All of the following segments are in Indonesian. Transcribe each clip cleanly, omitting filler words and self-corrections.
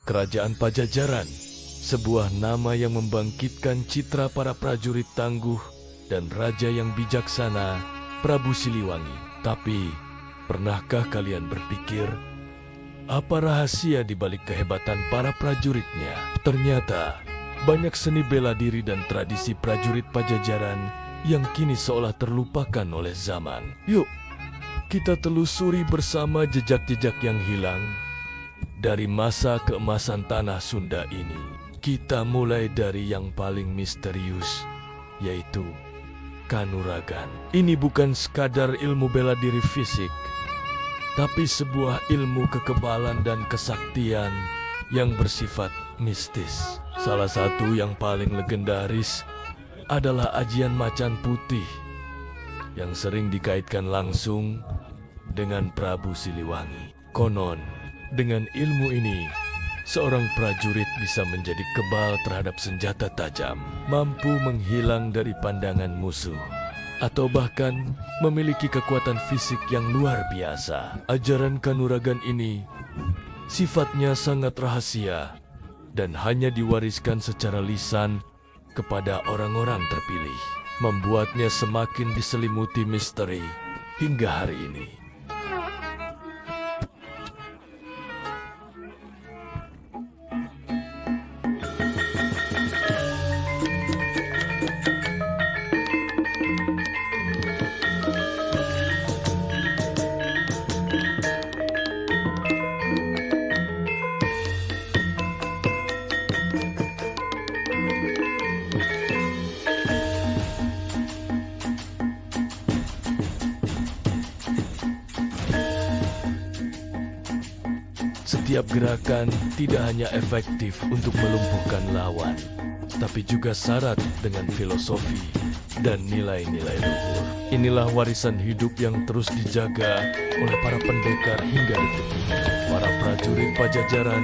Kerajaan Pajajaran, sebuah nama yang membangkitkan citra para prajurit tangguh dan raja yang bijaksana, Prabu Siliwangi. Tapi, pernahkah kalian berpikir, apa rahasia di balik kehebatan para prajuritnya? Ternyata, banyak seni bela diri dan tradisi prajurit Pajajaran yang kini seolah terlupakan oleh zaman. Yuk, kita telusuri bersama jejak-jejak yang hilang dari masa keemasan tanah Sunda ini. Kita mulai dari yang paling misterius, yaitu kanuragan. Ini bukan sekadar ilmu bela diri fisik, tapi sebuah ilmu kekebalan dan kesaktian yang bersifat mistis. Salah satu yang paling legendaris adalah ajian macan putih yang sering dikaitkan langsung dengan Prabu Siliwangi. Konon, dengan ilmu ini, seorang prajurit bisa menjadi kebal terhadap senjata tajam, mampu menghilang dari pandangan musuh, atau bahkan memiliki kekuatan fisik yang luar biasa. Ajaran kanuragan ini sifatnya sangat rahasia dan hanya diwariskan secara lisan kepada orang-orang terpilih, membuatnya semakin diselimuti misteri hingga hari ini. Setiap gerakan tidak hanya efektif untuk melumpuhkan lawan, tapi juga syarat dengan filosofi dan nilai-nilai luhur. Inilah warisan hidup yang terus dijaga oleh para pendekar hingga detik ini. Para prajurit Pajajaran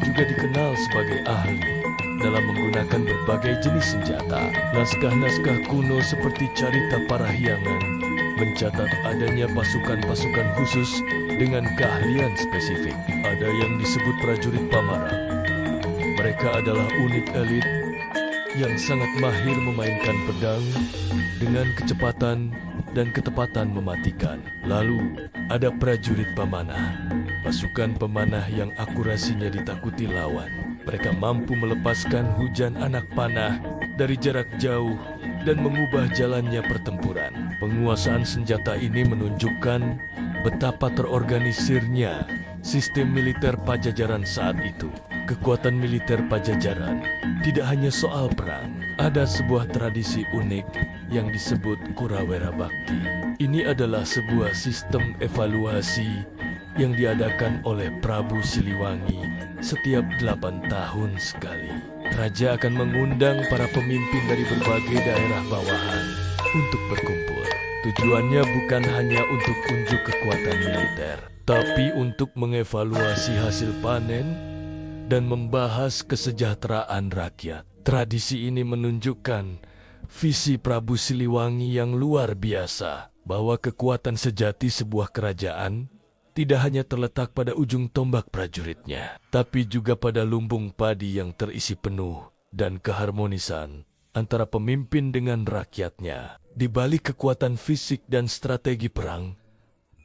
juga dikenal sebagai ahli dalam menggunakan berbagai jenis senjata. Naskah-naskah kuno seperti Carita Parahyangan mencatat adanya pasukan-pasukan khusus dengan keahlian spesifik. Ada yang disebut prajurit Pamarang. Mereka adalah unit elit yang sangat mahir memainkan pedang dengan kecepatan dan ketepatan mematikan. Lalu, ada prajurit Pamanah, pasukan pemanah yang akurasinya ditakuti lawan. Mereka mampu melepaskan hujan anak panah dari jarak jauh dan mengubah jalannya pertempuran. Penguasaan senjata ini menunjukkan betapa terorganisirnya sistem militer Pajajaran saat itu. Kekuatan militer Pajajaran tidak hanya soal perang. Ada sebuah tradisi unik yang disebut Kurawera Bakti. Ini adalah sebuah sistem evaluasi yang diadakan oleh Prabu Siliwangi setiap 8 tahun sekali. Raja akan mengundang para pemimpin dari berbagai daerah bawahan untuk berkumpul. Tujuannya bukan hanya untuk unjuk kekuatan militer, tapi untuk mengevaluasi hasil panen dan membahas kesejahteraan rakyat. Tradisi ini menunjukkan visi Prabu Siliwangi yang luar biasa, bahwa kekuatan sejati sebuah kerajaan tidak hanya terletak pada ujung tombak prajuritnya, tapi juga pada lumbung padi yang terisi penuh dan keharmonisan antara pemimpin dengan rakyatnya. Di balik kekuatan fisik dan strategi perang,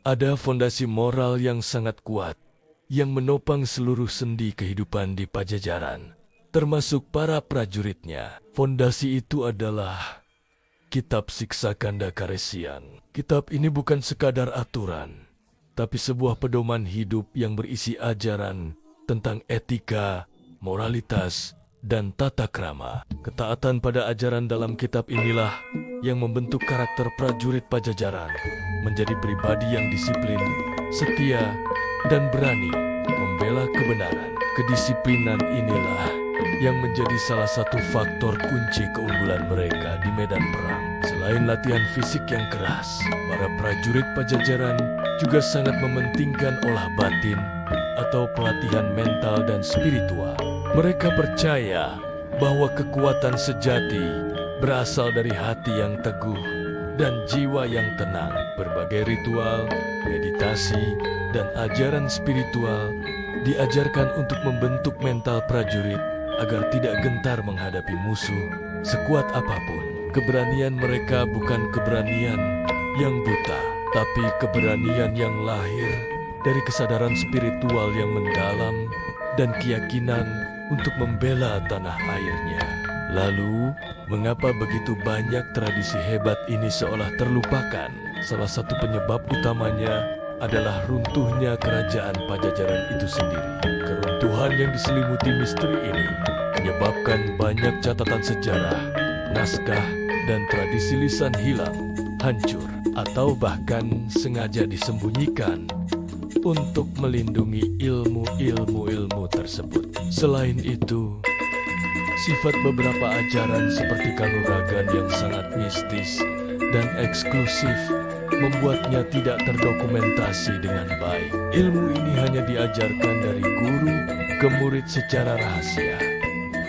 ada fondasi moral yang sangat kuat yang menopang seluruh sendi kehidupan di Pajajaran, termasuk para prajuritnya. Fondasi itu adalah Kitab Siksa Kanda Karesian. Kitab ini bukan sekadar aturan, tapi sebuah pedoman hidup yang berisi ajaran tentang etika, moralitas, dan tata krama. Ketaatan pada ajaran dalam kitab inilah yang membentuk karakter prajurit Pajajaran menjadi pribadi yang disiplin, setia, dan berani membela kebenaran. Kedisiplinan inilah yang menjadi salah satu faktor kunci keunggulan mereka di medan perang. Selain latihan fisik yang keras, para prajurit Pajajaran juga sangat mementingkan olah batin atau pelatihan mental dan spiritual. Mereka percaya bahwa kekuatan sejati berasal dari hati yang teguh dan jiwa yang tenang. Berbagai ritual, meditasi, dan ajaran spiritual diajarkan untuk membentuk mental prajurit agar tidak gentar menghadapi musuh sekuat apapun. Keberanian mereka bukan keberanian yang buta, tapi keberanian yang lahir dari kesadaran spiritual yang mendalam dan keyakinan untuk membela tanah airnya. Lalu, mengapa begitu banyak tradisi hebat ini seolah terlupakan? Salah satu penyebab utamanya adalah runtuhnya kerajaan Pajajaran itu sendiri. Keruntuhan yang diselimuti misteri ini menyebabkan banyak catatan sejarah, naskah, dan tradisi lisan hilang, hancur, atau bahkan sengaja disembunyikan untuk melindungi ilmu tersebut. Selain itu, sifat beberapa ajaran seperti kanuragan yang sangat mistis dan eksklusif membuatnya tidak terdokumentasi dengan baik. Ilmu ini hanya diajarkan dari guru ke murid secara rahasia,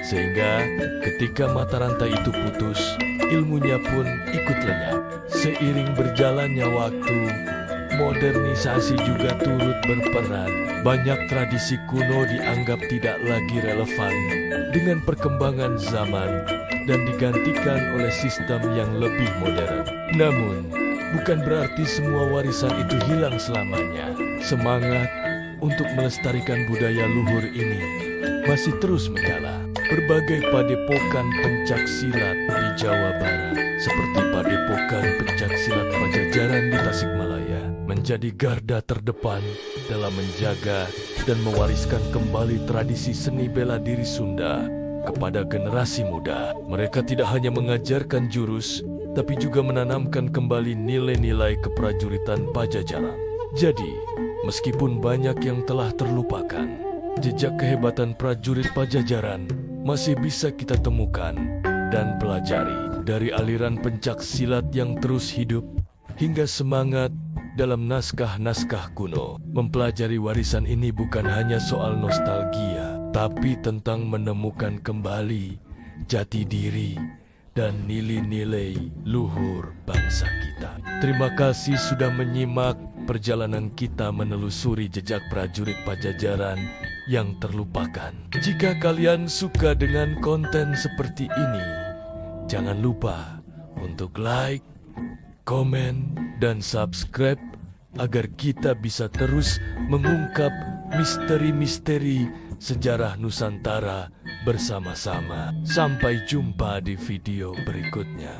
sehingga ketika mata rantai itu putus, ilmunya pun ikut lenyap. Seiring berjalannya waktu, modernisasi juga turut berperan. Banyak tradisi kuno dianggap tidak lagi relevan dengan perkembangan zaman dan digantikan oleh sistem yang lebih modern. Namun, bukan berarti semua warisan itu hilang selamanya. Semangat untuk melestarikan budaya luhur ini masih terus menyala. Berbagai padepokan pencaksilat di Jawa Barat, seperti padepokan pencaksilat Pajajaran di Tasikmalaya, menjadi garda terdepan dalam menjaga dan mewariskan kembali tradisi seni bela diri Sunda kepada generasi muda. Mereka tidak hanya mengajarkan jurus, tapi juga menanamkan kembali nilai-nilai keprajuritan Pajajaran. Jadi, meskipun banyak yang telah terlupakan, jejak kehebatan prajurit Pajajaran masih bisa kita temukan dan pelajari. Dari aliran pencaksilat yang terus hidup hingga semangat dalam naskah-naskah kuno. Mempelajari warisan ini bukan hanya soal nostalgia, tapi tentang menemukan kembali jati diri dan nilai-nilai luhur bangsa kita. Terima kasih sudah menyimak perjalanan kita menelusuri jejak prajurit Pajajaran yang terlupakan. Jika kalian suka dengan konten seperti ini, jangan lupa untuk like, komen, dan subscribe agar kita bisa terus mengungkap misteri-misteri sejarah Nusantara bersama-sama. Sampai jumpa di video berikutnya.